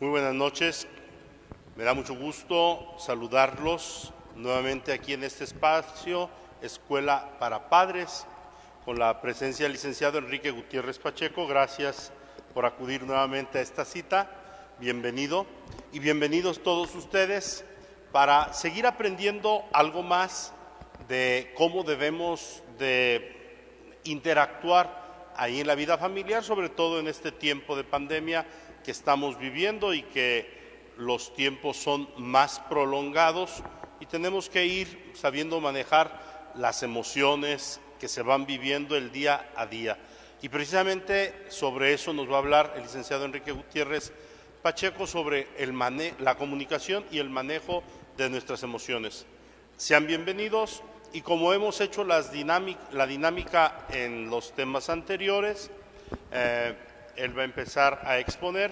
Muy buenas noches, me da mucho gusto saludarlos nuevamente aquí en este espacio, Escuela para Padres, con la presencia del licenciado Enrique Gutiérrez Pacheco. Gracias por acudir nuevamente a esta cita, bienvenido y bienvenidos todos ustedes para seguir aprendiendo algo más de cómo debemos de interactuar ahí en la vida familiar, sobre todo en este tiempo de pandemia que estamos viviendo y que los tiempos son más prolongados y tenemos que ir sabiendo manejar las emociones que se van viviendo el día a día. Y precisamente sobre eso nos va a hablar el licenciado Enrique Gutiérrez Pacheco, sobre la comunicación y el manejo de nuestras emociones. Sean bienvenidos y como hemos hecho la dinámica en los temas anteriores, él va a empezar a exponer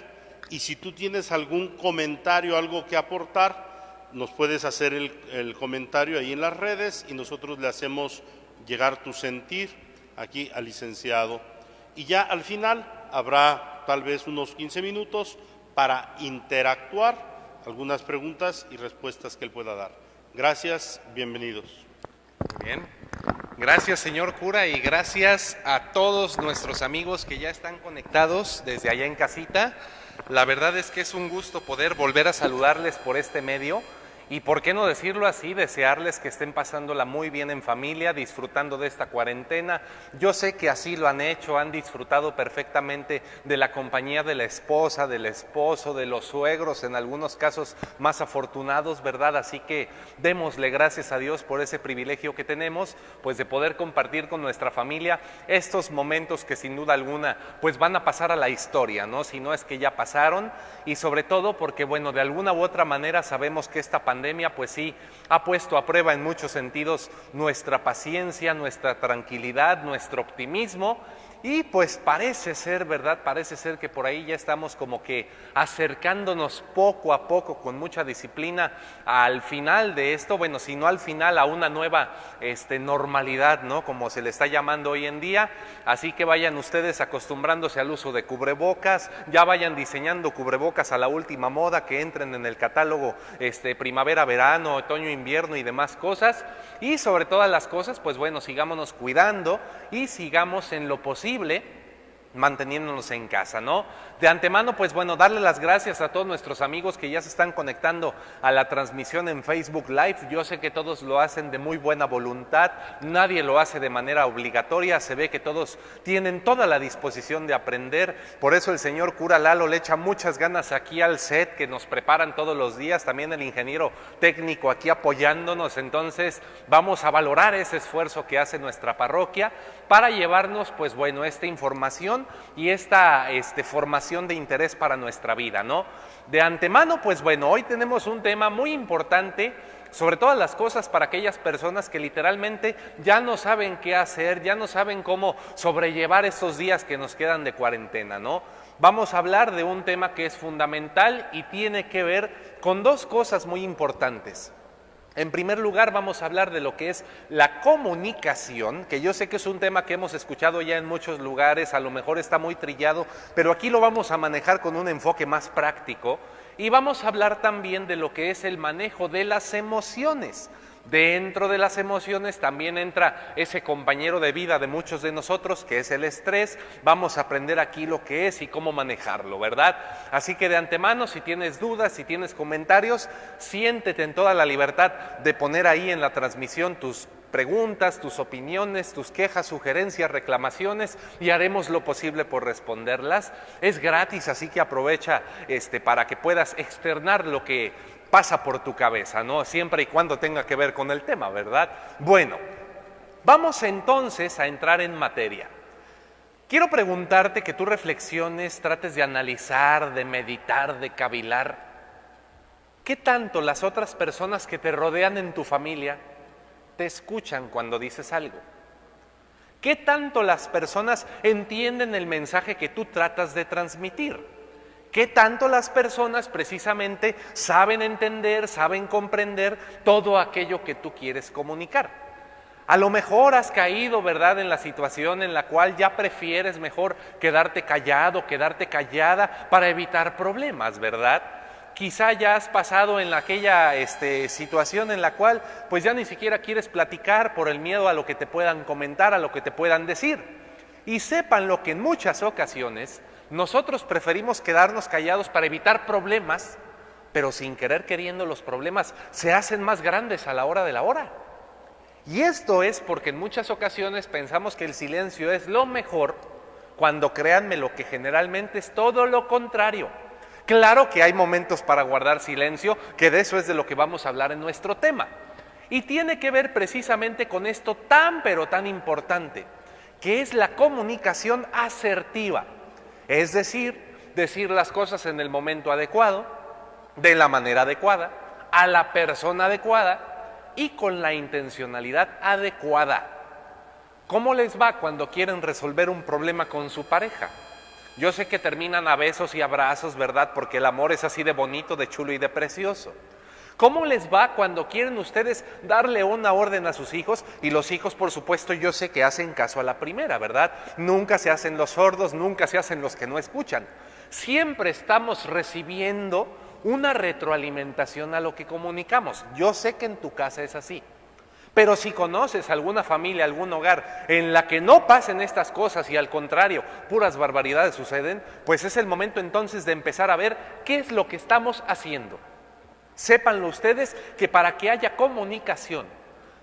y si tú tienes algún comentario, algo que aportar, nos puedes hacer el comentario ahí en las redes y nosotros le hacemos llegar tu sentir aquí al licenciado. Y ya al final habrá tal vez unos 15 minutos para interactuar, algunas preguntas y respuestas que él pueda dar. Gracias, bienvenidos. Muy bien. Gracias, señor cura, y gracias a todos nuestros amigos que ya están conectados desde allá en casita. La verdad es que es un gusto poder volver a saludarles por este medio y, por qué no decirlo así, desearles que estén pasándola muy bien en familia, disfrutando de esta cuarentena. Yo sé que así lo han hecho, han disfrutado perfectamente de la compañía de la esposa, del esposo, de los suegros, en algunos casos más afortunados, ¿verdad? Así que démosle gracias a Dios por ese privilegio que tenemos, pues de poder compartir con nuestra familia estos momentos que sin duda alguna pues van a pasar a la historia, ¿no? Si no es que ya pasaron, y sobre todo porque, bueno, de alguna u otra manera sabemos que esta pandemia pues sí ha puesto a prueba en muchos sentidos nuestra paciencia, nuestra tranquilidad, nuestro optimismo. Y pues parece ser, ¿verdad? Parece ser que por ahí ya estamos como que acercándonos poco a poco, con mucha disciplina, al final de esto, bueno, si no al final, a una nueva normalidad, ¿no? Como se le está llamando hoy en día. Así que vayan ustedes acostumbrándose al uso de cubrebocas, ya vayan diseñando cubrebocas a la última moda, que entren en el catálogo primavera, verano, otoño, invierno y demás cosas. Y sobre todas las cosas, pues bueno, sigámonos cuidando y sigamos en lo posible manteniéndonos en casa, ¿no? De antemano, pues bueno, darle las gracias a todos nuestros amigos que ya se están conectando a la transmisión en Facebook Live. Yo sé que todos lo hacen de muy buena voluntad, nadie lo hace de manera obligatoria, se ve que todos tienen toda la disposición de aprender. Por eso el señor cura Lalo le echa muchas ganas aquí al set que nos preparan todos los días, también el ingeniero técnico aquí apoyándonos. Entonces vamos a valorar ese esfuerzo que hace nuestra parroquia para llevarnos, pues bueno, esta información y esta formación de interés para nuestra vida, ¿no? De antemano, pues bueno, hoy tenemos un tema muy importante, sobre todas las cosas, para aquellas personas que literalmente ya no saben qué hacer, ya no saben cómo sobrellevar estos días que nos quedan de cuarentena, ¿no? Vamos a hablar de un tema que es fundamental y tiene que ver con dos cosas muy importantes. En primer lugar, vamos a hablar de lo que es la comunicación, que yo sé que es un tema que hemos escuchado ya en muchos lugares, a lo mejor está muy trillado, pero aquí lo vamos a manejar con un enfoque más práctico. Y vamos a hablar también de lo que es el manejo de las emociones. Dentro de las emociones también entra ese compañero de vida de muchos de nosotros, que es el estrés. Vamos a aprender aquí lo que es y cómo manejarlo, ¿verdad? Así que de antemano, si tienes dudas, si tienes comentarios, siéntete en toda la libertad de poner ahí en la transmisión tus preguntas, tus opiniones, tus quejas, sugerencias, reclamaciones, y haremos lo posible por responderlas. Es gratis, así que aprovecha para que puedas externar lo que pasa por tu cabeza, ¿no? Siempre y cuando tenga que ver con el tema, ¿verdad? Bueno, vamos entonces a entrar en materia. Quiero preguntarte que tú reflexiones, trates de analizar, de meditar, de cavilar. ¿Qué tanto las otras personas que te rodean en tu familia te escuchan cuando dices algo? ¿Qué tanto las personas entienden el mensaje que tú tratas de transmitir? ¿Qué tanto las personas precisamente saben entender, saben comprender todo aquello que tú quieres comunicar? A lo mejor has caído, ¿verdad?, en la situación en la cual ya prefieres mejor quedarte callado, quedarte callada para evitar problemas, ¿verdad? Quizá ya has pasado en aquella situación en la cual pues ya ni siquiera quieres platicar por el miedo a lo que te puedan comentar, a lo que te puedan decir. Y sepan lo que en muchas ocasiones nosotros preferimos quedarnos callados para evitar problemas, pero sin querer queriendo los problemas se hacen más grandes a la hora de la hora. Y esto es porque en muchas ocasiones pensamos que el silencio es lo mejor, cuando créanme lo que generalmente es todo lo contrario. Claro que hay momentos para guardar silencio, que de eso es de lo que vamos a hablar en nuestro tema. Y tiene que ver precisamente con esto tan pero tan importante, que es la comunicación asertiva. Es decir, decir las cosas en el momento adecuado, de la manera adecuada, a la persona adecuada, y con la intencionalidad adecuada. ¿Cómo les va cuando quieren resolver un problema con su pareja? Yo sé que terminan a besos y abrazos, ¿verdad? Porque el amor es así de bonito, de chulo y de precioso. ¿Cómo les va cuando quieren ustedes darle una orden a sus hijos? Y los hijos, por supuesto, yo sé que hacen caso a la primera, ¿verdad? Nunca se hacen los sordos, nunca se hacen los que no escuchan. Siempre estamos recibiendo una retroalimentación a lo que comunicamos. Yo sé que en tu casa es así, pero si conoces alguna familia, algún hogar en la que no pasen estas cosas y al contrario, puras barbaridades suceden, pues es el momento entonces de empezar a ver qué es lo que estamos haciendo. Sépanlo ustedes que para que haya comunicación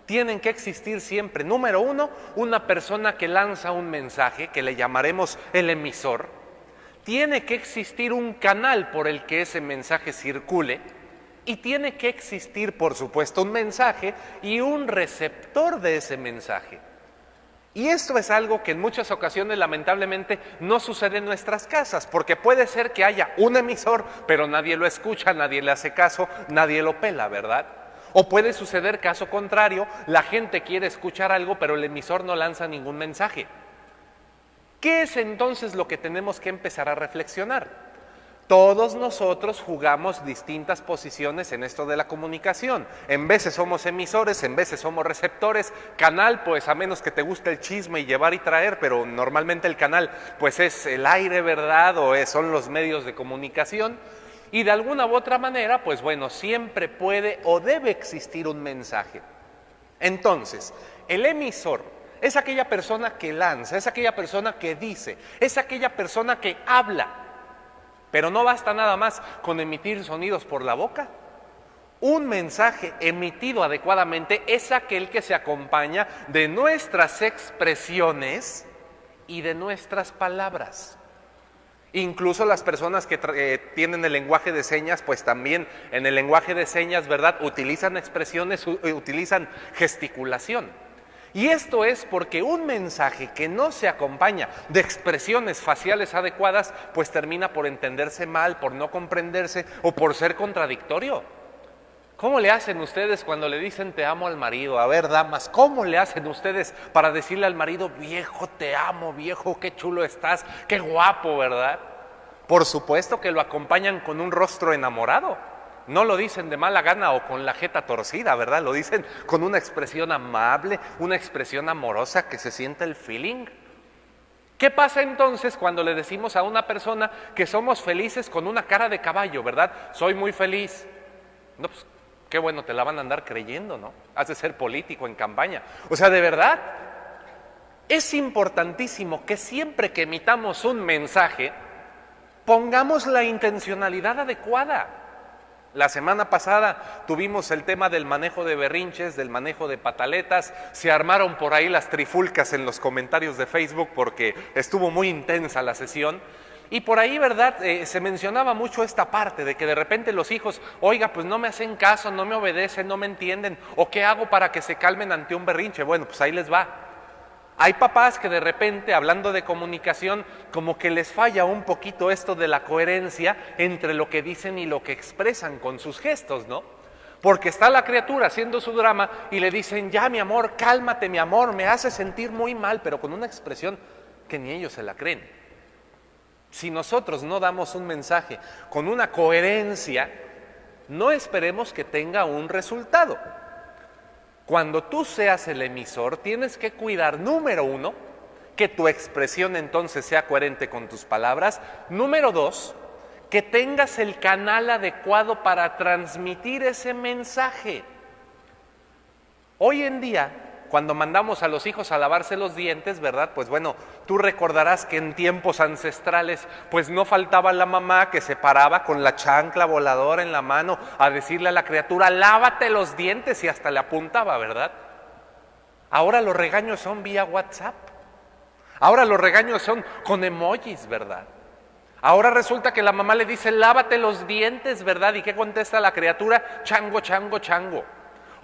tienen que existir siempre, número uno, una persona que lanza un mensaje, que le llamaremos el emisor. Tiene que existir un canal por el que ese mensaje circule y tiene que existir, por supuesto, un mensaje y un receptor de ese mensaje. Y esto es algo que en muchas ocasiones lamentablemente no sucede en nuestras casas, porque puede ser que haya un emisor, pero nadie lo escucha, nadie le hace caso, nadie lo pela, ¿verdad? O puede suceder caso contrario, la gente quiere escuchar algo, pero el emisor no lanza ningún mensaje. ¿Qué es entonces lo que tenemos que empezar a reflexionar? Todos nosotros jugamos distintas posiciones en esto de la comunicación. En veces somos emisores, en veces somos receptores. Canal, pues a menos que te guste el chisme y llevar y traer, pero normalmente el canal pues es el aire, ¿verdad? O son los medios de comunicación. Y de alguna u otra manera, pues bueno, siempre puede o debe existir un mensaje. Entonces, el emisor es aquella persona que lanza, es aquella persona que dice, es aquella persona que habla. Pero no basta nada más con emitir sonidos por la boca. Un mensaje emitido adecuadamente es aquel que se acompaña de nuestras expresiones y de nuestras palabras. Incluso las personas que tienen el lenguaje de señas, pues también en el lenguaje de señas, ¿verdad?, utilizan expresiones, utilizan gesticulación. Y esto es porque un mensaje que no se acompaña de expresiones faciales adecuadas, pues termina por entenderse mal, por no comprenderse o por ser contradictorio. ¿Cómo le hacen ustedes cuando le dicen te amo al marido? A ver, damas, ¿cómo le hacen ustedes para decirle al marido, viejo, te amo, viejo, qué chulo estás, qué guapo, ¿verdad? Por supuesto que lo acompañan con un rostro enamorado. No lo dicen de mala gana o con la jeta torcida, ¿verdad? Lo dicen con una expresión amable, una expresión amorosa, que se sienta el feeling. ¿Qué pasa entonces cuando le decimos a una persona que somos felices con una cara de caballo, ¿verdad? Soy muy feliz. No, pues qué bueno, te la van a andar creyendo, ¿no? Has de ser político en campaña. O sea, de verdad, es importantísimo que siempre que emitamos un mensaje, pongamos la intencionalidad adecuada. La semana pasada tuvimos el tema del manejo de berrinches, del manejo de pataletas. Se armaron por ahí las trifulcas en los comentarios de Facebook porque estuvo muy intensa la sesión. Y por ahí, ¿verdad? Se mencionaba mucho esta parte de que de repente los hijos, oiga, pues no me hacen caso, no me obedecen, no me entienden. ¿O qué hago para que se calmen ante un berrinche? Bueno, pues ahí les va. Hay papás que de repente, hablando de comunicación, como que les falla un poquito esto de la coherencia entre lo que dicen y lo que expresan con sus gestos, ¿no? Porque está la criatura haciendo su drama y le dicen, ya mi amor, cálmate mi amor, me hace sentir muy mal, pero con una expresión que ni ellos se la creen. Si nosotros no damos un mensaje con una coherencia, no esperemos que tenga un resultado. Cuando tú seas el emisor, tienes que cuidar, número uno, que tu expresión entonces sea coherente con tus palabras. Número dos, que tengas el canal adecuado para transmitir ese mensaje. Hoy en día, cuando mandamos a los hijos a lavarse los dientes, ¿verdad? Pues bueno, tú recordarás que en tiempos ancestrales, pues no faltaba la mamá que se paraba con la chancla voladora en la mano a decirle a la criatura, lávate los dientes, y hasta le apuntaba, ¿verdad? Ahora los regaños son vía WhatsApp. Ahora los regaños son con emojis, ¿verdad? Ahora resulta que la mamá le dice, lávate los dientes, ¿verdad? ¿Y qué contesta la criatura? Chango, chango, chango.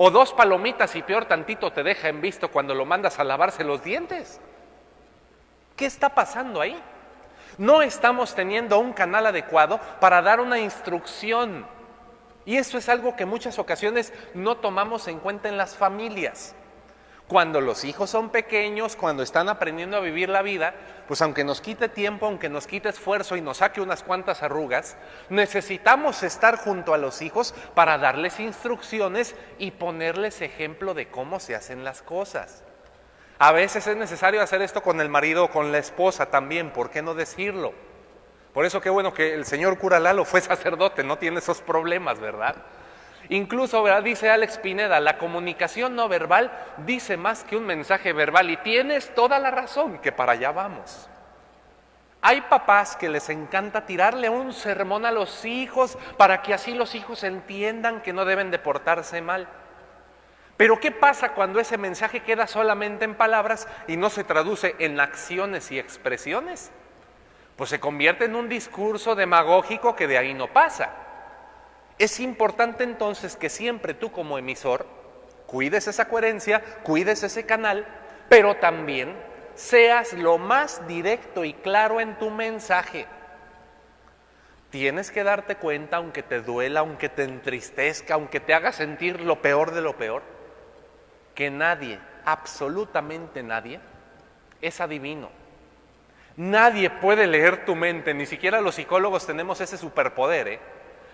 O 2 palomitas y peor tantito te deja en visto cuando lo mandas a lavarse los dientes. ¿Qué está pasando ahí? No estamos teniendo un canal adecuado para dar una instrucción. Y eso es algo que en muchas ocasiones no tomamos en cuenta en las familias. Cuando los hijos son pequeños, cuando están aprendiendo a vivir la vida, pues aunque nos quite tiempo, aunque nos quite esfuerzo y nos saque unas cuantas arrugas, necesitamos estar junto a los hijos para darles instrucciones y ponerles ejemplo de cómo se hacen las cosas. A veces es necesario hacer esto con el marido o con la esposa también, ¿por qué no decirlo? Por eso qué bueno que el señor cura Lalo fue sacerdote, no tiene esos problemas, ¿verdad? Incluso, ¿verdad?, dice Alex Pineda, la comunicación no verbal dice más que un mensaje verbal, y tienes toda la razón, que para allá vamos. Hay papás que les encanta tirarle un sermón a los hijos para que así los hijos entiendan que no deben de portarse mal. Pero ¿qué pasa cuando ese mensaje queda solamente en palabras y no se traduce en acciones y expresiones? Pues se convierte en un discurso demagógico que de ahí no pasa. Es importante entonces que siempre tú como emisor cuides esa coherencia, cuides ese canal, pero también seas lo más directo y claro en tu mensaje. Tienes que darte cuenta, aunque te duela, aunque te entristezca, aunque te haga sentir lo peor de lo peor, que nadie, absolutamente nadie, es adivino. Nadie puede leer tu mente, ni siquiera los psicólogos tenemos ese superpoder, ¿eh?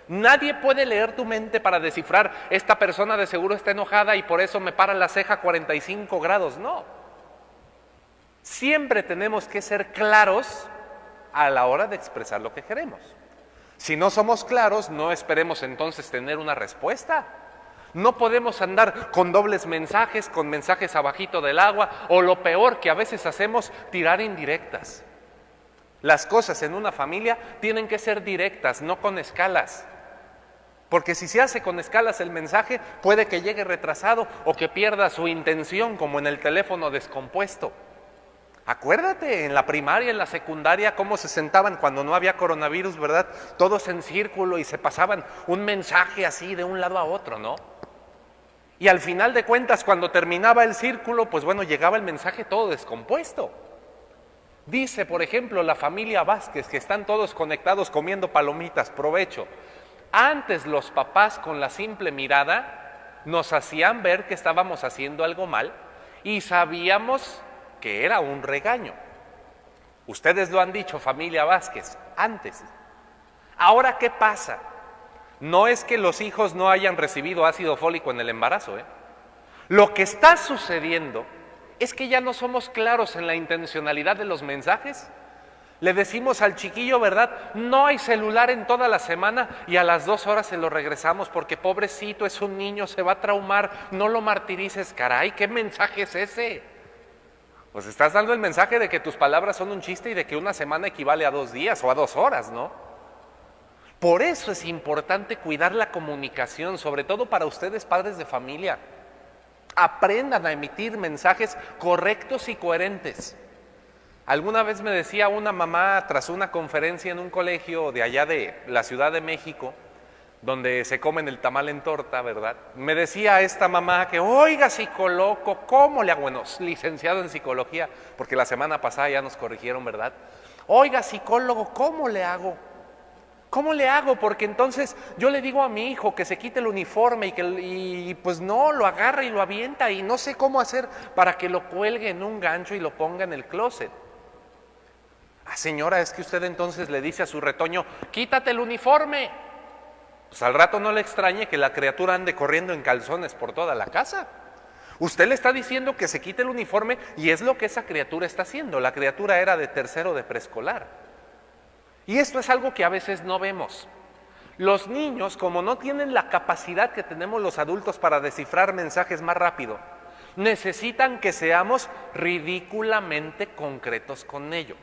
Nadie puede leer tu mente para descifrar, esta persona de seguro está enojada y por eso me para la ceja a 45 grados. No. Siempre tenemos que ser claros a la hora de expresar lo que queremos. Si no somos claros, no esperemos entonces tener una respuesta. No podemos andar con dobles mensajes, con mensajes abajito del agua, o lo peor que a veces hacemos, tirar indirectas. Las cosas en una familia tienen que ser directas, no con escalas. Porque si se hace con escalas el mensaje, puede que llegue retrasado o que pierda su intención, como en el teléfono descompuesto. Acuérdate, en la primaria, en la secundaria, cómo se sentaban cuando no había coronavirus, ¿verdad? Todos en círculo y se pasaban un mensaje así de un lado a otro, ¿no? Y al final de cuentas, cuando terminaba el círculo, pues bueno, llegaba el mensaje todo descompuesto. Dice, por ejemplo, la familia Vázquez, que están todos conectados comiendo palomitas, provecho. Antes los papás con la simple mirada nos hacían ver que estábamos haciendo algo mal y sabíamos que era un regaño. Ustedes lo han dicho, familia Vázquez, antes. Ahora, ¿qué pasa? No es que los hijos no hayan recibido ácido fólico en el embarazo, ¿eh? Lo que está sucediendo es que ya no somos claros en la intencionalidad de los mensajes. Le decimos al chiquillo, ¿verdad? No hay celular en toda la semana, y a las 2 horas se lo regresamos porque pobrecito, es un niño, se va a traumar, no lo martirices. Caray, ¿qué mensaje es ese? Pues estás dando el mensaje de que tus palabras son un chiste y de que una semana equivale a 2 días o a 2 horas, ¿no? Por eso es importante cuidar la comunicación, sobre todo para ustedes padres de familia. Aprendan a emitir mensajes correctos y coherentes. Alguna vez me decía una mamá tras una conferencia en un colegio de allá de la Ciudad de México, donde se comen el tamal en torta, ¿verdad? Me decía esta mamá que, oiga, psicólogo, ¿cómo le hago? Bueno, licenciado en psicología, porque la semana pasada ya nos corrigieron, ¿verdad? Oiga, psicólogo, ¿cómo le hago? ¿Cómo le hago? Porque entonces yo le digo a mi hijo que se quite el uniforme y pues no, lo agarra y lo avienta y no sé cómo hacer para que lo cuelgue en un gancho y lo ponga en el closet. Ah, señora, es que usted entonces le dice a su retoño, quítate el uniforme. Pues al rato no le extrañe que la criatura ande corriendo en calzones por toda la casa. Usted le está diciendo que se quite el uniforme y es lo que esa criatura está haciendo. La criatura era de tercero de preescolar. Y esto es algo que a veces no vemos. Los niños, como no tienen la capacidad que tenemos los adultos para descifrar mensajes más rápido, necesitan que seamos ridículamente concretos con ellos.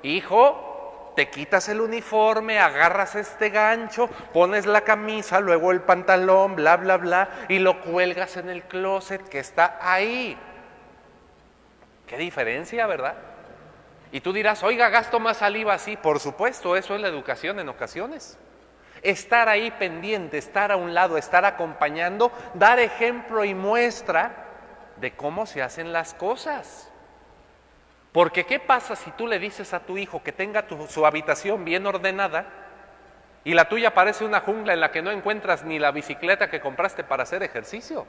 Hijo, te quitas el uniforme, agarras este gancho, pones la camisa, luego el pantalón, bla, bla, bla, y lo cuelgas en el closet que está ahí. Qué diferencia, ¿verdad? Y tú dirás, oiga, gasto más saliva así. Por supuesto, eso es la educación en ocasiones. Estar ahí pendiente, estar a un lado, estar acompañando, dar ejemplo y muestra de cómo se hacen las cosas. Porque ¿qué pasa si tú le dices a tu hijo que tenga su habitación bien ordenada y la tuya parece una jungla en la que no encuentras ni la bicicleta que compraste para hacer ejercicio?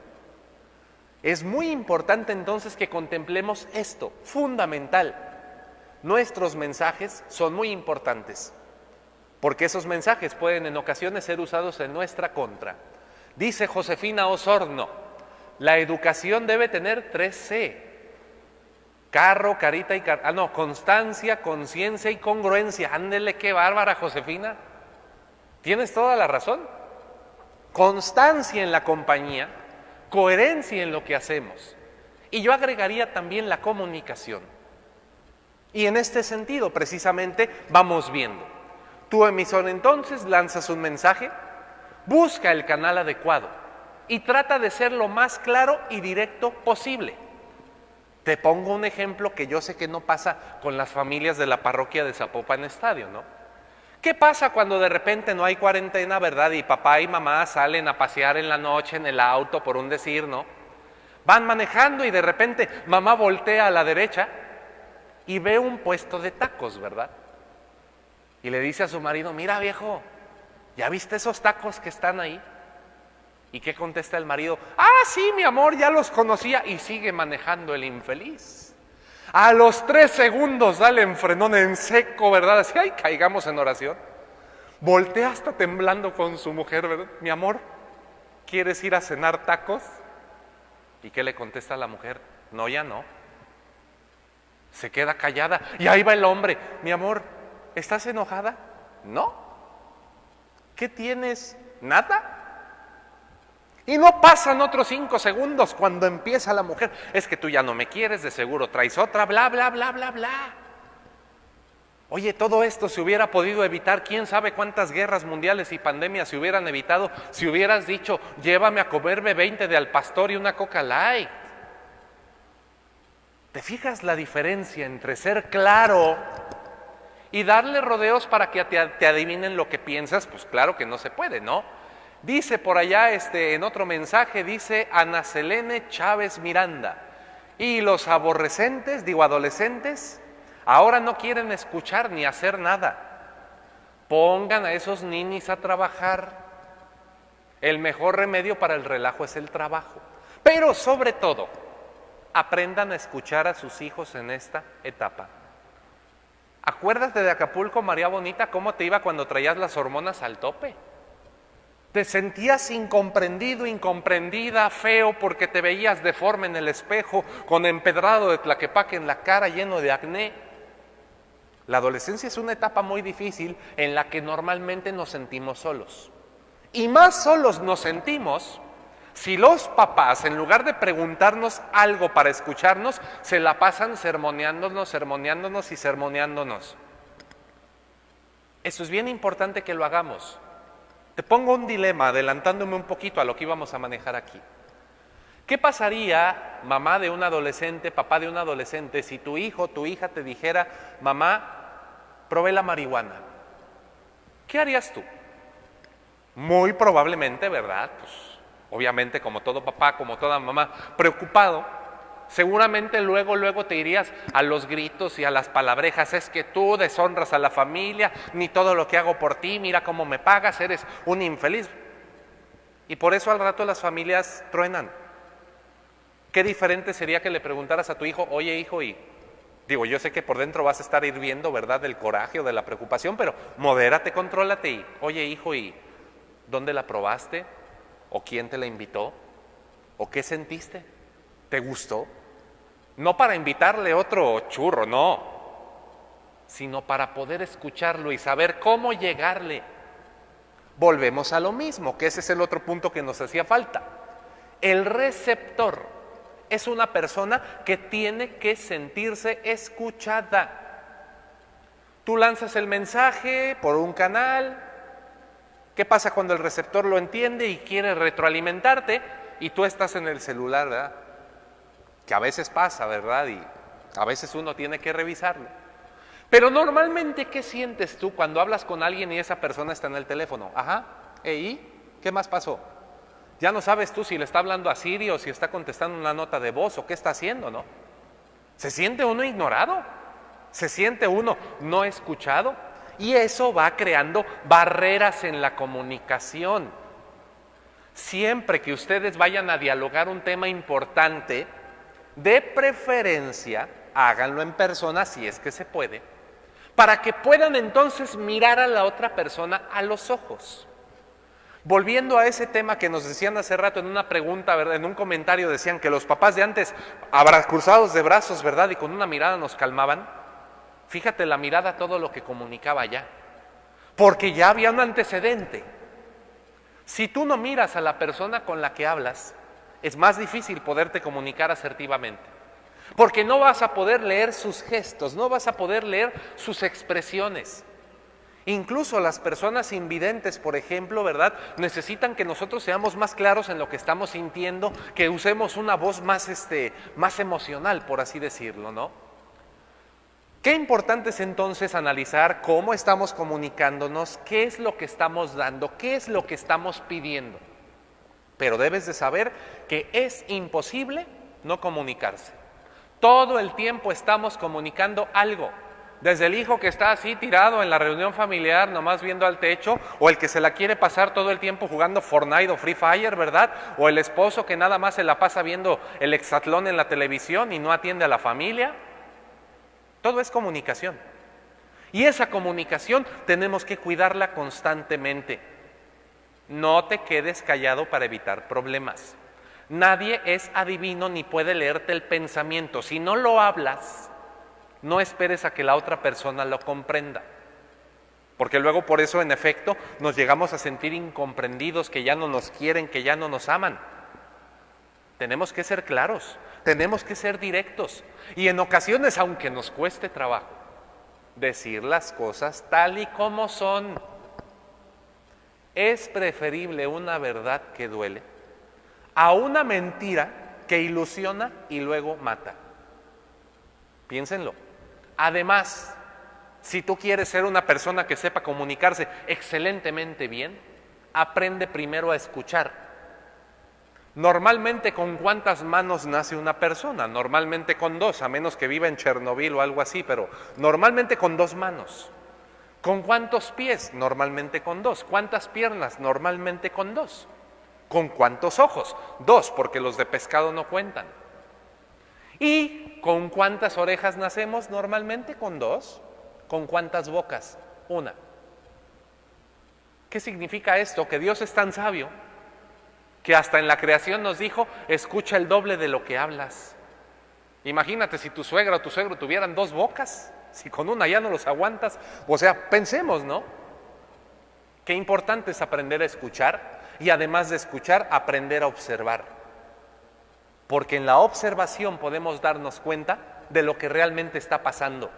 Es muy importante entonces que contemplemos esto, fundamental. Nuestros mensajes son muy importantes, porque esos mensajes pueden en ocasiones ser usados en nuestra contra. Dice Josefina Osorno, la educación debe tener 3 C. Carro, carita y constancia, conciencia y congruencia. Ándele, qué bárbara, Josefina. Tienes toda la razón. Constancia en la compañía, coherencia en lo que hacemos. Y yo agregaría también la comunicación. Y en este sentido, precisamente, vamos viendo. Tu emisor entonces lanzas un mensaje, busca el canal adecuado y trata de ser lo más claro y directo posible. Te pongo un ejemplo que yo sé que no pasa con las familias de la parroquia de Zapopan Estadio, ¿no? ¿Qué pasa cuando de repente no hay cuarentena, verdad? Y papá y mamá salen a pasear en la noche en el auto, por un decir, ¿no? Van manejando y de repente mamá voltea a la derecha y ve un puesto de tacos, ¿verdad? Y le dice a su marido, mira viejo, ¿ya viste esos tacos que están ahí? ¿Y qué contesta el marido? Ah, sí, mi amor, ya los conocía. Y sigue manejando el infeliz. A los 3 segundos da el enfrenón en seco, ¿verdad? Así, ay, caigamos en oración. Voltea hasta temblando con su mujer, ¿verdad? Mi amor, ¿quieres ir a cenar tacos? ¿Y qué le contesta la mujer? No, ya no. Se queda callada y ahí va el hombre. Mi amor, ¿estás enojada? No. ¿Qué tienes? Nada. Y no pasan otros 5 segundos cuando empieza la mujer. Es que tú ya no me quieres, de seguro traes otra, bla, bla, bla, bla, bla. Oye, todo esto se hubiera podido evitar. ¿Quién sabe cuántas guerras mundiales y pandemias se hubieran evitado si hubieras dicho, llévame a comerme 20 de al pastor y una Coca Light? ¿Te fijas la diferencia entre ser claro y darle rodeos para que te adivinen lo que piensas? Pues claro que no se puede, ¿no? Dice por allá en otro mensaje, dice Ana Selene Chávez Miranda, y los adolescentes, ahora no quieren escuchar ni hacer nada. Pongan a esos ninis a trabajar. El mejor remedio para el relajo es el trabajo. Pero sobre todo, aprendan a escuchar a sus hijos en esta etapa. Acuérdate de Acapulco, María Bonita, cómo te iba cuando traías las hormonas al tope. Te sentías incomprendido, incomprendida, feo, porque te veías deforme en el espejo, con empedrado de tlaquepaque en la cara, lleno de acné. La adolescencia es una etapa muy difícil en la que normalmente nos sentimos solos. Y más solos nos sentimos si los papás, en lugar de preguntarnos algo para escucharnos, se la pasan sermoneándonos y sermoneándonos. Eso es bien importante que lo hagamos. Te pongo un dilema, adelantándome un poquito a lo que íbamos a manejar aquí. ¿Qué pasaría, mamá de un adolescente, papá de un adolescente, si tu hijo, tu hija te dijera, mamá, probé la marihuana? ¿Qué harías tú? Muy probablemente, ¿verdad? Pues, obviamente, como todo papá, como toda mamá, preocupado. Seguramente luego te irías a los gritos y a las palabrejas. Es que tú deshonras a la familia, ni todo lo que hago por ti, mira cómo me pagas, eres un infeliz. Y por eso al rato las familias truenan. Qué diferente sería que le preguntaras a tu hijo, oye hijo, y digo, yo sé que por dentro vas a estar hirviendo, ¿verdad?, del coraje o de la preocupación, pero modérate, contrólate y, oye hijo, ¿y dónde la probaste? ¿O quién te la invitó? ¿O qué sentiste? ¿Te gustó? No para invitarle otro churro, no, sino para poder escucharlo y saber cómo llegarle. Volvemos a lo mismo, que ese es el otro punto que nos hacía falta. El receptor es una persona que tiene que sentirse escuchada. Tú lanzas el mensaje por un canal. ¿Qué pasa cuando el receptor lo entiende y quiere retroalimentarte y tú estás en el celular, ¿verdad? Que a veces pasa, ¿verdad? Y a veces uno tiene que revisarlo. Pero normalmente, ¿qué sientes tú cuando hablas con alguien y esa persona está en el teléfono? Ajá, ¿y qué más pasó? Ya no sabes tú si le está hablando a Siri o si está contestando una nota de voz o qué está haciendo, ¿no? Se siente uno ignorado, se siente uno no escuchado y eso va creando barreras en la comunicación. Siempre que ustedes vayan a dialogar un tema importante, de preferencia, háganlo en persona si es que se puede, para que puedan entonces mirar a la otra persona a los ojos. Volviendo a ese tema que nos decían hace rato en una pregunta, ¿verdad? En un comentario decían que los papás de antes, cruzados de brazos, ¿verdad? Y con una mirada nos calmaban. Fíjate la mirada, todo lo que comunicaba ya, porque ya había un antecedente. Si tú no miras a la persona con la que hablas, es más difícil poderte comunicar asertivamente, porque no vas a poder leer sus gestos, no vas a poder leer sus expresiones. Incluso las personas invidentes, por ejemplo, ¿verdad? Necesitan que nosotros seamos más claros en lo que estamos sintiendo, que usemos una voz más emocional, por así decirlo, ¿no? Qué importante es entonces analizar cómo estamos comunicándonos, qué es lo que estamos dando, qué es lo que estamos pidiendo. Pero debes de saber que es imposible no comunicarse. Todo el tiempo estamos comunicando algo. Desde el hijo que está así tirado en la reunión familiar, nomás viendo al techo, o el que se la quiere pasar todo el tiempo jugando Fortnite o Free Fire, ¿verdad? O el esposo que nada más se la pasa viendo el hexatlón en la televisión y no atiende a la familia. Todo es comunicación. Y esa comunicación tenemos que cuidarla constantemente. No te quedes callado para evitar problemas. Nadie es adivino ni puede leerte el pensamiento. Si no lo hablas, no esperes a que la otra persona lo comprenda. Porque luego por eso, en efecto, nos llegamos a sentir incomprendidos, que ya no nos quieren, que ya no nos aman. Tenemos que ser claros, tenemos que ser directos. Y en ocasiones, aunque nos cueste trabajo, decir las cosas tal y como son. Es preferible una verdad que duele a una mentira que ilusiona y luego mata. Piénsenlo. Además, si tú quieres ser una persona que sepa comunicarse excelentemente bien, aprende primero a escuchar. Normalmente, ¿con cuántas manos nace una persona? Normalmente con dos, a menos que viva en Chernobyl o algo así, pero normalmente con dos manos. ¿Con cuántos pies? Normalmente con dos. ¿Cuántas piernas? Normalmente con dos. ¿Con cuántos ojos? Dos, porque los de pescado no cuentan. ¿Y con cuántas orejas nacemos? Normalmente con dos. ¿Con cuántas bocas? Una. ¿Qué significa esto? Que Dios es tan sabio que hasta en la creación nos dijo, escucha el doble de lo que hablas. Imagínate si tu suegra o tu suegro tuvieran dos bocas. Si con una ya no los aguantas, o sea, pensemos, ¿no? Qué importante es aprender a escuchar y además de escuchar, aprender a observar. Porque en la observación podemos darnos cuenta de lo que realmente está pasando.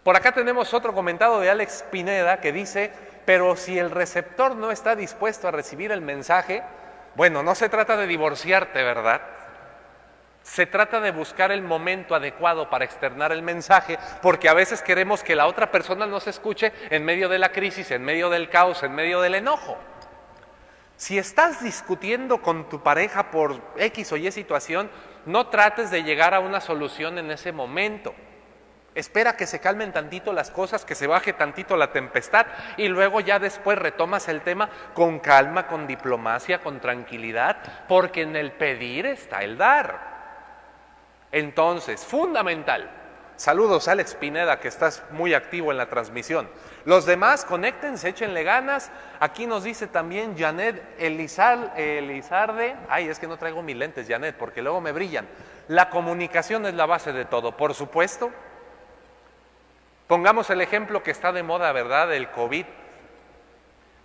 Por acá tenemos otro comentado de Alex Pineda que dice, pero si el receptor no está dispuesto a recibir el mensaje, bueno, no se trata de divorciarte, ¿verdad? Se trata de buscar el momento adecuado para externar el mensaje, porque a veces queremos que la otra persona nos escuche en medio de la crisis, en medio del caos, en medio del enojo. Si estás discutiendo con tu pareja por X o Y situación, no trates de llegar a una solución en ese momento. Espera que se calmen tantito las cosas, que se baje tantito la tempestad y luego ya después retomas el tema con calma, con diplomacia, con tranquilidad, porque en el pedir está el dar. Entonces, fundamental, Saludos, Alex Pineda, que estás muy activo en la transmisión. Los demás, conéctense, échenle ganas. Aquí nos dice también Janet Elizarde. Ay, es que no traigo mis lentes, Janet, porque luego me brillan. La comunicación es la base de todo, por supuesto. Pongamos el ejemplo que está de moda, ¿verdad?, el COVID.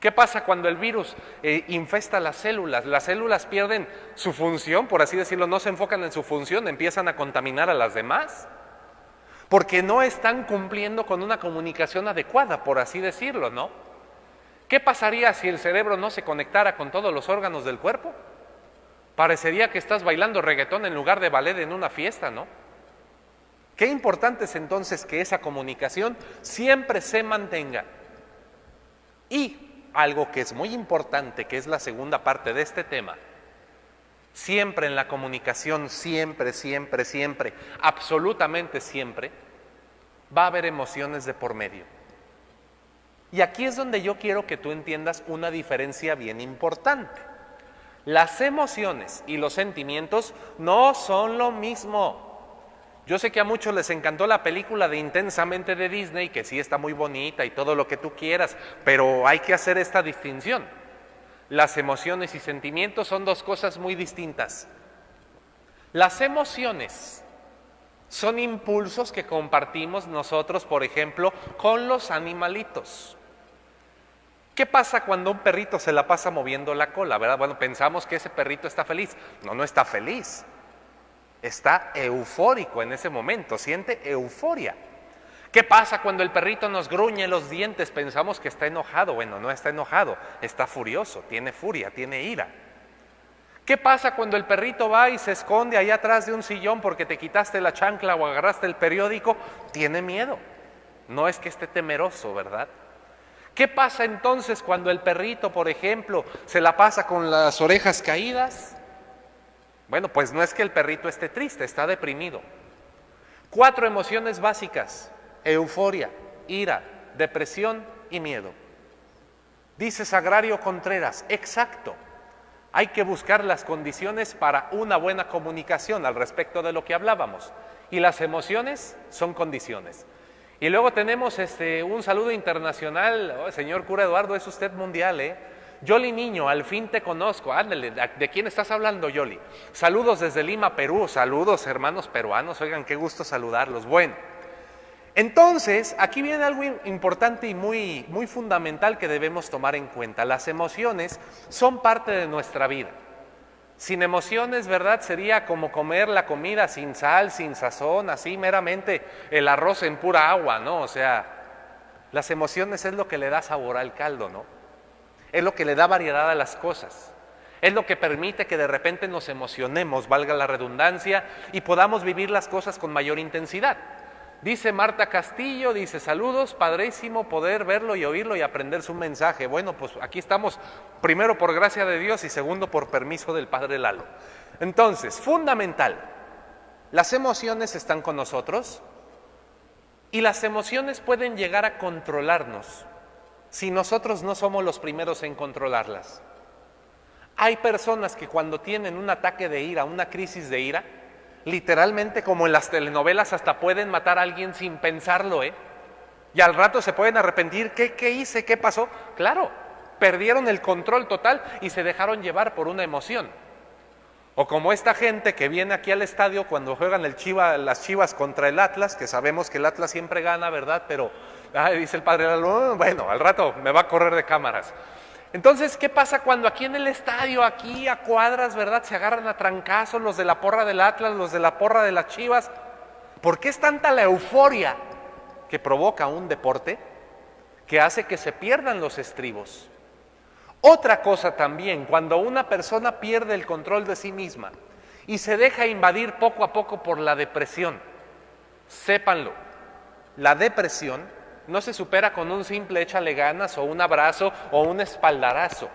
¿Qué pasa cuando el virus infesta las células? Las células pierden su función, por así decirlo, no se enfocan en su función, empiezan a contaminar a las demás, porque no están cumpliendo con una comunicación adecuada, por así decirlo, ¿no? ¿Qué pasaría si el cerebro no se conectara con todos los órganos del cuerpo? Parecería que estás bailando reggaetón en lugar de ballet en una fiesta, ¿no? Qué importante es entonces que esa comunicación siempre se mantenga. Y algo que es muy importante, que es la segunda parte de este tema, siempre en la comunicación, siempre, absolutamente siempre, va a haber emociones de por medio. Y aquí es donde yo quiero que tú entiendas una diferencia bien importante. Las emociones y los sentimientos no son lo mismo. Yo sé que a muchos les encantó la película de Intensamente de Disney, que sí está muy bonita y todo lo que tú quieras, pero hay que hacer esta distinción. Las emociones y sentimientos son dos cosas muy distintas. Las emociones son impulsos que compartimos nosotros, por ejemplo, con los animalitos. ¿Qué pasa cuando un perrito se la pasa moviendo la cola, verdad? Bueno, pensamos que ese perrito está feliz. No, no está feliz. Está eufórico en ese momento, siente euforia. ¿Qué pasa cuando el perrito nos gruñe los dientes? Pensamos que está enojado. Bueno, no está enojado, está furioso, tiene furia, tiene ira. ¿Qué pasa cuando el perrito va y se esconde allá atrás de un sillón porque te quitaste la chancla o agarraste el periódico? Tiene miedo. No es que esté temeroso, ¿verdad? ¿Qué pasa entonces cuando el perrito, por ejemplo, se la pasa con las orejas caídas? Bueno, pues no es que el perrito esté triste, está deprimido. 4 emociones básicas: euforia, ira, depresión y miedo. Dice Sagrario Contreras, exacto. Hay que buscar las condiciones para una buena comunicación al respecto de lo que hablábamos. Y las emociones son condiciones. Y luego tenemos un saludo internacional. Oh, señor cura Eduardo, es usted mundial, ¿eh? Yoli Niño, al fin te conozco. Ándale, ¿de quién estás hablando, Yoli? Saludos desde Lima, Perú. Saludos, hermanos peruanos. Oigan, qué gusto saludarlos. Bueno, entonces, aquí viene algo importante y muy fundamental que debemos tomar en cuenta. Las emociones son parte de nuestra vida. Sin emociones, ¿verdad? Sería como comer la comida sin sal, sin sazón, así meramente el arroz en pura agua, ¿no? O sea, las emociones es lo que le da sabor al caldo, ¿no? Es lo que le da variedad a las cosas. Es lo que permite que de repente nos emocionemos, valga la redundancia, y podamos vivir las cosas con mayor intensidad. Dice Marta Castillo, dice, saludos, padrísimo poder verlo y oírlo y aprender su mensaje. Bueno, pues aquí estamos, primero por gracia de Dios y segundo por permiso del Padre Lalo. Entonces, fundamental, las emociones están con nosotros y las emociones pueden llegar a controlarnos si nosotros no somos los primeros en controlarlas. Hay personas que cuando tienen un ataque de ira, una crisis de ira, literalmente como en las telenovelas hasta pueden matar a alguien sin pensarlo, ¿eh? Y al rato se pueden arrepentir. ¿Qué hice? ¿Qué pasó? Claro, perdieron el control total y se dejaron llevar por una emoción. O como esta gente que viene aquí al estadio cuando juegan las Chivas contra el Atlas, que sabemos que el Atlas siempre gana, ¿verdad? Pero, dice el padre Lalo, bueno, al rato me va a correr de cámaras. Entonces, ¿qué pasa cuando aquí en el estadio, aquí a cuadras, ¿verdad? Se agarran a trancazos los de la porra del Atlas, los de la porra de las Chivas. ¿Por qué es tanta la euforia que provoca un deporte que hace que se pierdan los estribos? Otra cosa también, cuando una persona pierde el control de sí misma y se deja invadir poco a poco por la depresión, sépanlo, la depresión no se supera con un simple échale ganas o un abrazo o un espaldarazo.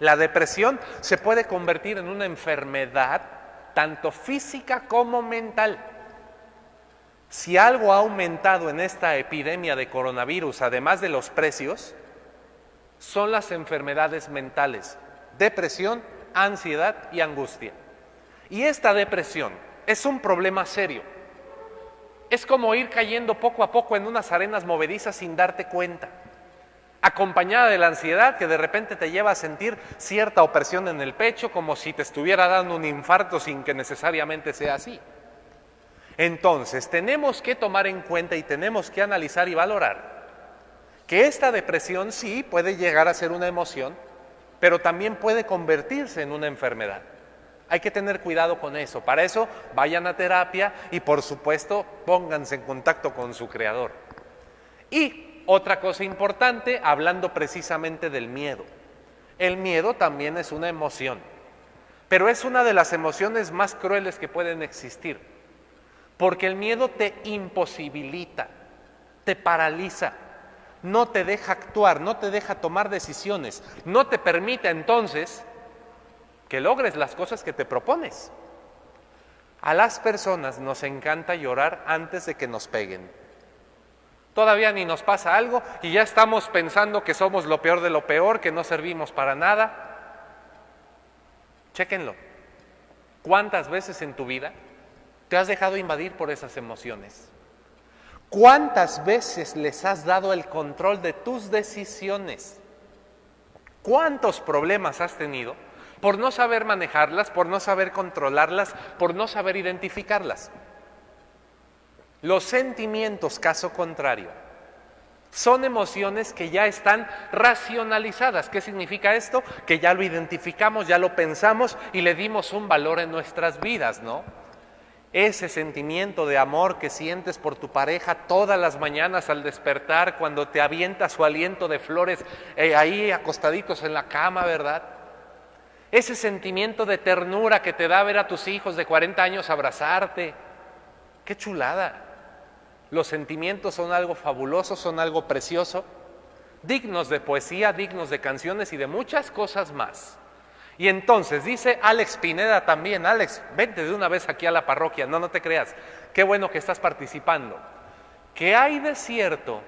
La depresión se puede convertir en una enfermedad tanto física como mental. Si algo ha aumentado en esta epidemia de coronavirus, además de los precios, son las enfermedades mentales, depresión, ansiedad y angustia. Y esta depresión es un problema serio. Es como ir cayendo poco a poco en unas arenas movedizas sin darte cuenta, acompañada de la ansiedad que de repente te lleva a sentir cierta opresión en el pecho, como si te estuviera dando un infarto sin que necesariamente sea así. Entonces, tenemos que tomar en cuenta y tenemos que analizar y valorar que esta depresión sí puede llegar a ser una emoción, pero también puede convertirse en una enfermedad. Hay que tener cuidado con eso. Para eso, vayan a terapia y, por supuesto, pónganse en contacto con su creador. Y otra cosa importante, hablando precisamente del miedo. El miedo también es una emoción, pero es una de las emociones más crueles que pueden existir, porque el miedo te imposibilita, te paraliza, no te deja actuar, no te deja tomar decisiones, no te permite entonces que logres las cosas que te propones. A las personas nos encanta llorar antes de que nos peguen. Todavía ni nos pasa algo y ya estamos pensando que somos lo peor de lo peor, que no servimos para nada. Chéquenlo. ¿Cuántas veces en tu vida te has dejado invadir por esas emociones? ¿Cuántas veces les has dado el control de tus decisiones? ¿Cuántos problemas has tenido por no saber manejarlas, por no saber controlarlas, por no saber identificarlas? Los sentimientos, caso contrario, son emociones que ya están racionalizadas. ¿Qué significa esto? Que ya lo identificamos, ya lo pensamos y le dimos un valor en nuestras vidas, ¿no? Ese sentimiento de amor que sientes por tu pareja todas las mañanas al despertar, cuando te avienta su aliento de flores ahí acostaditos en la cama, ¿verdad? Ese sentimiento de ternura que te da ver a tus hijos de 40 años abrazarte. ¡Qué chulada! Los sentimientos son algo fabuloso, son algo precioso, dignos de poesía, dignos de canciones y de muchas cosas más. Y entonces dice Alex Pineda también: Alex, vente de una vez aquí a la parroquia. No te creas, qué bueno que estás participando. ¿Qué hay de cierto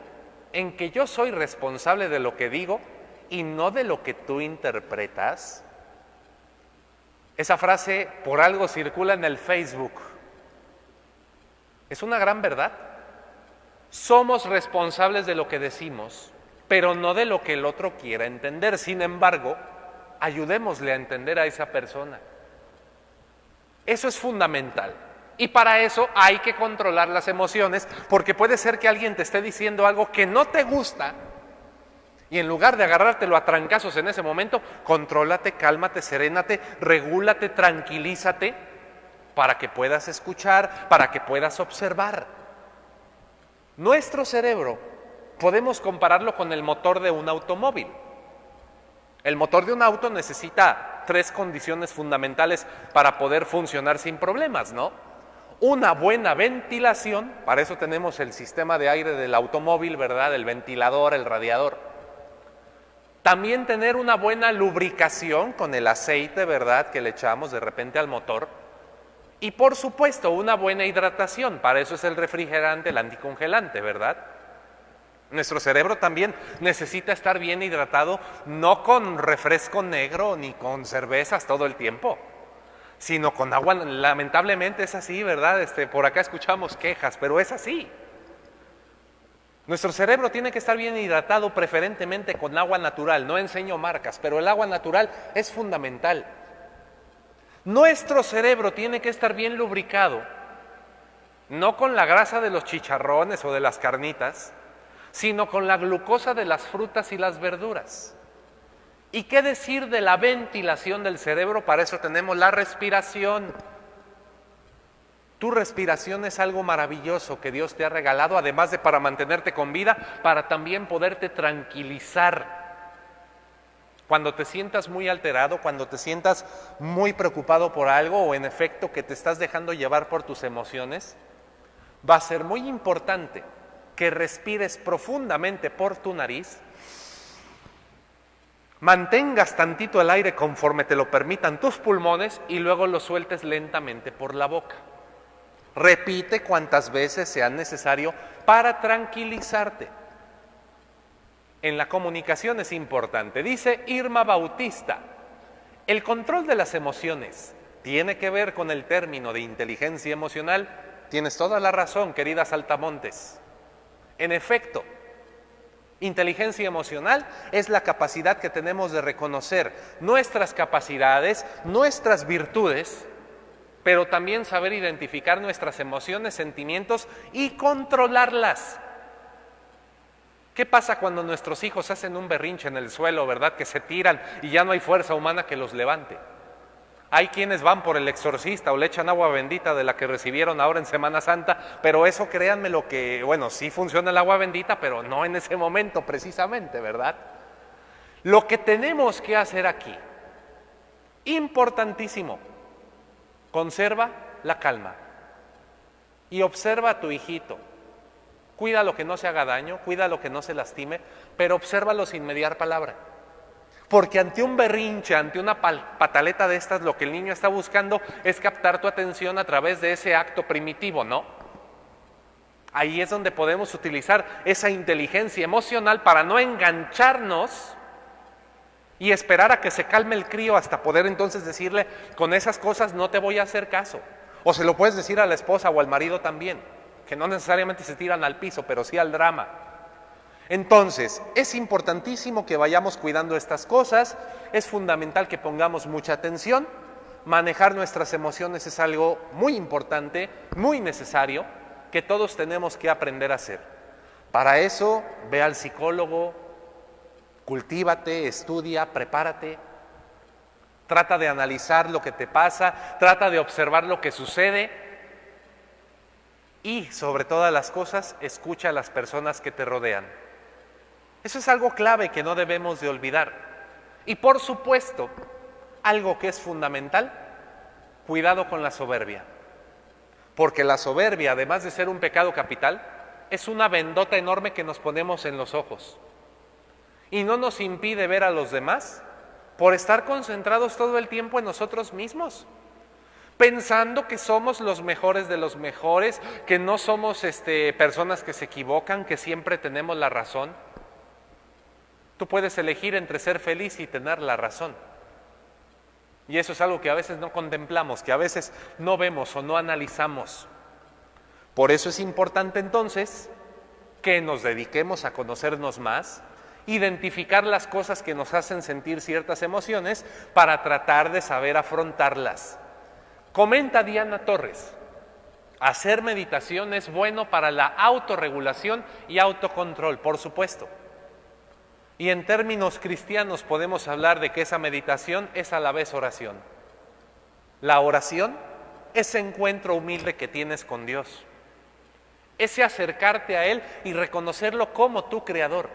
en que yo soy responsable de lo que digo y no de lo que tú interpretas? Esa frase por algo circula en el Facebook. Es una gran verdad. Somos responsables de lo que decimos, pero no de lo que el otro quiera entender. Sin embargo, ayudémosle a entender a esa persona. Eso es fundamental. Y para eso hay que controlar las emociones, porque puede ser que alguien te esté diciendo algo que no te gusta y en lugar de agarrártelo a trancazos en ese momento, contrólate, cálmate, serénate, regúlate, tranquilízate para que puedas escuchar, para que puedas observar. Nuestro cerebro podemos compararlo con el motor de un automóvil. El motor de un auto necesita 3 condiciones fundamentales para poder funcionar sin problemas, ¿no? Una buena ventilación, para eso tenemos el sistema de aire del automóvil, ¿verdad? El ventilador, el radiador. También tener una buena lubricación con el aceite, ¿verdad?, que le echamos de repente al motor. Y por supuesto, una buena hidratación, para eso es el refrigerante, el anticongelante, ¿verdad? Nuestro cerebro también necesita estar bien hidratado, no con refresco negro ni con cervezas todo el tiempo, sino con agua. Lamentablemente es así, ¿verdad? Por acá escuchamos quejas, pero es así. Nuestro cerebro tiene que estar bien hidratado, preferentemente con agua natural. No enseño marcas, pero el agua natural es fundamental. Nuestro cerebro tiene que estar bien lubricado, no con la grasa de los chicharrones o de las carnitas, sino con la glucosa de las frutas y las verduras. ¿Y qué decir de la ventilación del cerebro? Para eso tenemos la respiración. Tu respiración es algo maravilloso que Dios te ha regalado, además de para mantenerte con vida, para también poderte tranquilizar. Cuando te sientas muy alterado, cuando te sientas muy preocupado por algo o en efecto que te estás dejando llevar por tus emociones, va a ser muy importante que respires profundamente por tu nariz, mantengas tantito el aire conforme te lo permitan tus pulmones y luego lo sueltes lentamente por la boca. Repite cuantas veces sea necesario para tranquilizarte. En la comunicación es importante. Dice Irma Bautista: el control de las emociones tiene que ver con el término de inteligencia emocional. Tienes toda la razón, querida Saltamontes. En efecto, inteligencia emocional es la capacidad que tenemos de reconocer nuestras capacidades, nuestras virtudes, pero también saber identificar nuestras emociones, sentimientos y controlarlas. ¿Qué pasa cuando nuestros hijos hacen un berrinche en el suelo, verdad? Que se tiran y ya no hay fuerza humana que los levante. Hay quienes van por el exorcista o le echan agua bendita de la que recibieron ahora en Semana Santa, pero eso créanme lo que, bueno, sí funciona el agua bendita, pero no en ese momento precisamente, ¿verdad? Lo que tenemos que hacer aquí, importantísimo, conserva la calma y observa a tu hijito. Cuida lo que no se haga daño, cuida lo que no se lastime, pero obsérvalo sin mediar palabra. Porque ante un berrinche, ante una pataleta de estas, lo que el niño está buscando es captar tu atención a través de ese acto primitivo, ¿no? Ahí es donde podemos utilizar esa inteligencia emocional para no engancharnos y esperar a que se calme el crío hasta poder entonces decirle, con esas cosas no te voy a hacer caso. O se lo puedes decir a la esposa o al marido también, que no necesariamente se tiran al piso, pero sí al drama. Entonces, es importantísimo que vayamos cuidando estas cosas, es fundamental que pongamos mucha atención, manejar nuestras emociones es algo muy importante, muy necesario, que todos tenemos que aprender a hacer. Para eso, ve al psicólogo, cultívate, estudia, prepárate, trata de analizar lo que te pasa, trata de observar lo que sucede y, sobre todas las cosas, escucha a las personas que te rodean. Eso es algo clave que no debemos de olvidar. Y por supuesto, algo que es fundamental, cuidado con la soberbia. Porque la soberbia, además de ser un pecado capital, es una vendota enorme que nos ponemos en los ojos. Y no nos impide ver a los demás por estar concentrados todo el tiempo en nosotros mismos. Pensando que somos los mejores de los mejores, que no somos personas que se equivocan, que siempre tenemos la razón. Tú puedes elegir entre ser feliz y tener la razón. Y eso es algo que a veces no contemplamos, que a veces no vemos o no analizamos. Por eso es importante entonces que nos dediquemos a conocernos más, identificar las cosas que nos hacen sentir ciertas emociones para tratar de saber afrontarlas. Comenta Diana Torres, hacer meditación es bueno para la autorregulación y autocontrol, por supuesto. Y en términos cristianos podemos hablar de que esa meditación es a la vez oración. La oración, ese encuentro humilde que tienes con Dios, ese acercarte a Él y reconocerlo como tu creador.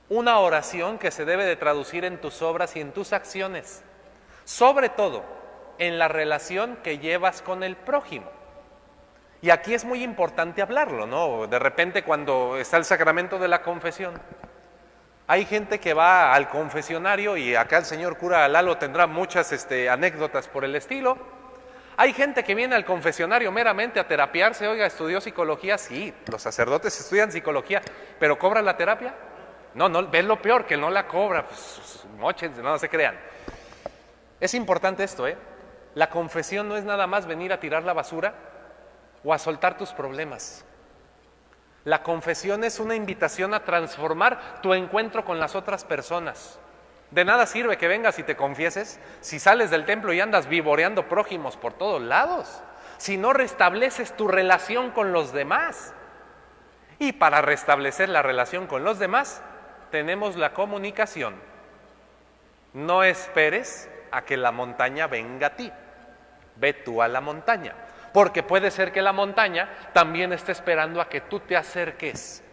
Una oración que se debe de traducir en tus obras y en tus acciones, sobre todo en la relación que llevas con el prójimo. Y aquí es muy importante hablarlo, ¿no? De repente cuando está el sacramento de la confesión, hay gente que va al confesionario y acá el señor cura Lalo tendrá muchas anécdotas por el estilo. Hay gente que viene al confesionario meramente a terapiarse. Oiga, ¿estudió psicología? Sí, los sacerdotes estudian psicología, ¿pero cobran la terapia? No, ven lo peor, que no la cobra, pues móchense, no se crean. Es importante esto, La confesión no es nada más venir a tirar la basura o a soltar tus problemas. La confesión es una invitación a transformar tu encuentro con las otras personas. De nada sirve que vengas y te confieses si sales del templo y andas vivoreando prójimos por todos lados, si no restableces tu relación con los demás. Y para restablecer la relación con los demás, tenemos la comunicación. No esperes a que la montaña venga a ti. Ve tú a la montaña. Porque puede ser que la montaña también esté esperando a que tú te acerques.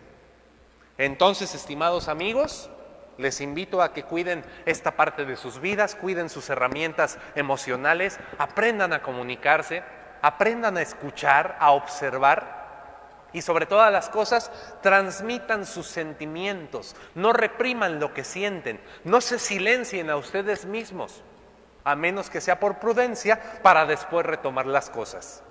Entonces, estimados amigos, les invito a que cuiden esta parte de sus vidas, cuiden sus herramientas emocionales, aprendan a comunicarse, aprendan a escuchar, a observar y sobre todas las cosas, transmitan sus sentimientos, no repriman lo que sienten, no se silencien a ustedes mismos, a menos que sea por prudencia para después retomar las cosas.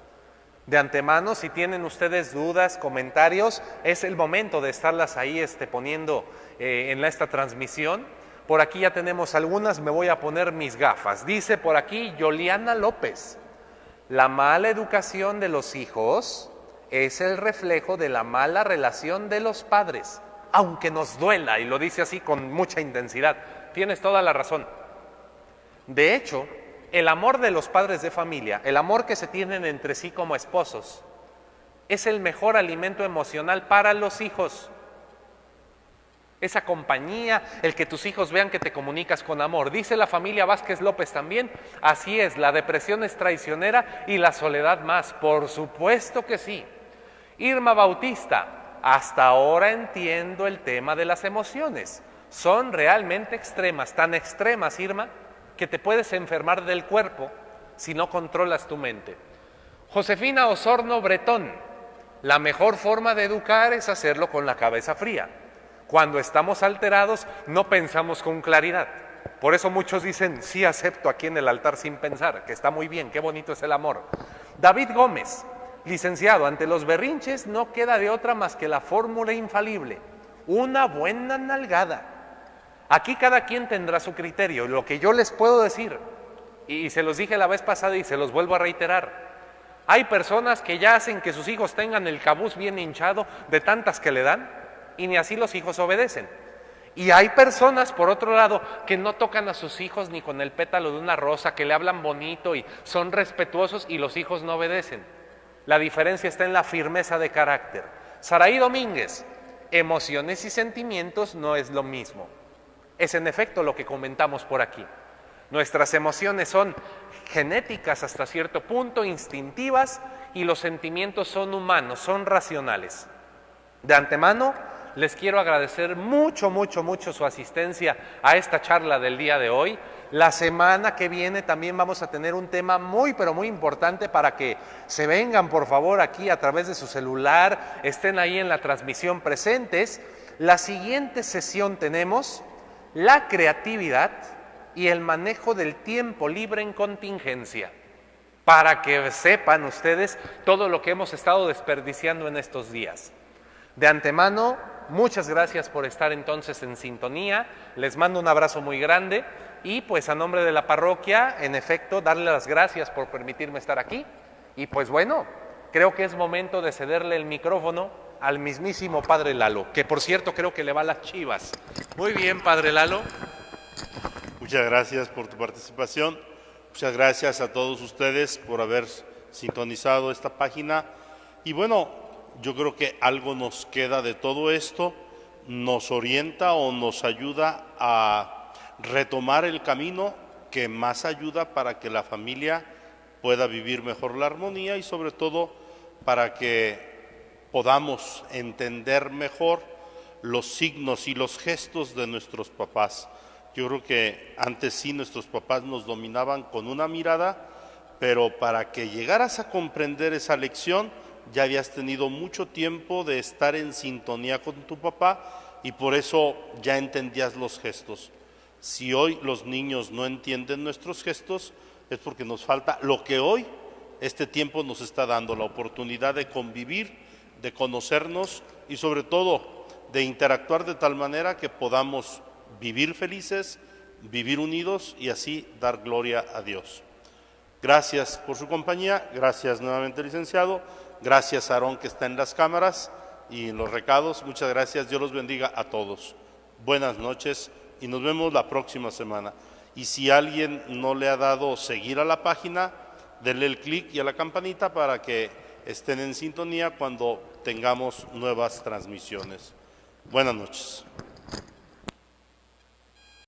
De antemano, si tienen ustedes dudas, comentarios, es el momento de estarlas ahí poniendo en esta transmisión. Por aquí ya tenemos algunas, me voy a poner mis gafas. Dice por aquí Yoliana López: La mala educación de los hijos es el reflejo de la mala relación de los padres, aunque nos duela, y lo dice así con mucha intensidad. Tienes toda la razón. De hecho, el amor de los padres de familia, el amor que se tienen entre sí como esposos, es el mejor alimento emocional para los hijos. Esa compañía, el que tus hijos vean que te comunicas con amor. Dice la familia Vázquez López también, así es, la depresión es traicionera y la soledad más. Por supuesto que sí. Irma Bautista, hasta ahora entiendo el tema de las emociones. Son realmente extremas, tan extremas, Irma, que te puedes enfermar del cuerpo si no controlas tu mente. Josefina Osorno Bretón, la mejor forma de educar es hacerlo con la cabeza fría. Cuando estamos alterados, no pensamos con claridad. Por eso muchos dicen, sí acepto aquí en el altar sin pensar, que está muy bien, qué bonito es el amor. David Gómez, licenciado, ante los berrinches no queda de otra más que la fórmula infalible, una buena nalgada. Aquí cada quien tendrá su criterio. Lo que yo les puedo decir, y se los dije la vez pasada y se los vuelvo a reiterar, hay personas que ya hacen que sus hijos tengan el cabuz bien hinchado de tantas que le dan, y ni así los hijos obedecen. Y hay personas, por otro lado, que no tocan a sus hijos ni con el pétalo de una rosa, que le hablan bonito y son respetuosos y los hijos no obedecen. La diferencia está en la firmeza de carácter. Saraí Domínguez, emociones y sentimientos no es lo mismo. Es en efecto lo que comentamos por aquí. Nuestras emociones son genéticas hasta cierto punto, instintivas, y los sentimientos son humanos, son racionales. De antemano, les quiero agradecer mucho su asistencia a esta charla del día de hoy. La semana que viene también vamos a tener un tema muy, pero muy importante para que se vengan, por favor, aquí a través de su celular, estén ahí en la transmisión presentes. La siguiente sesión tenemos la creatividad y el manejo del tiempo libre en contingencia, para que sepan ustedes todo lo que hemos estado desperdiciando en estos días. De antemano, muchas gracias por estar entonces en sintonía, les mando un abrazo muy grande y pues a nombre de la parroquia, en efecto, darle las gracias por permitirme estar aquí y pues bueno, creo que es momento de cederle el micrófono al mismísimo Padre Lalo, que por cierto creo que le va a las Chivas. Muy bien, Padre Lalo. Muchas gracias por tu participación, muchas gracias a todos ustedes por haber sintonizado esta página y bueno, yo creo que algo nos queda de todo esto, nos orienta o nos ayuda a retomar el camino que más ayuda para que la familia pueda vivir mejor la armonía y sobre todo para que podamos entender mejor los signos y los gestos de nuestros papás. Yo creo que antes sí nuestros papás nos dominaban con una mirada, pero para que llegaras a comprender esa lección, ya habías tenido mucho tiempo de estar en sintonía con tu papá y por eso ya entendías los gestos. Si hoy los niños no entienden nuestros gestos, es porque nos falta lo que hoy este tiempo nos está dando, la oportunidad de convivir, de conocernos y sobre todo de interactuar de tal manera que podamos vivir felices, vivir unidos y así dar gloria a Dios. Gracias por su compañía, gracias nuevamente licenciado, gracias a Aarón que está en las cámaras y en los recados, muchas gracias, Dios los bendiga a todos. Buenas noches y nos vemos la próxima semana. Y si alguien no le ha dado seguir a la página, denle el clic y a la campanita para que estén en sintonía cuando tengamos nuevas transmisiones. Buenas noches.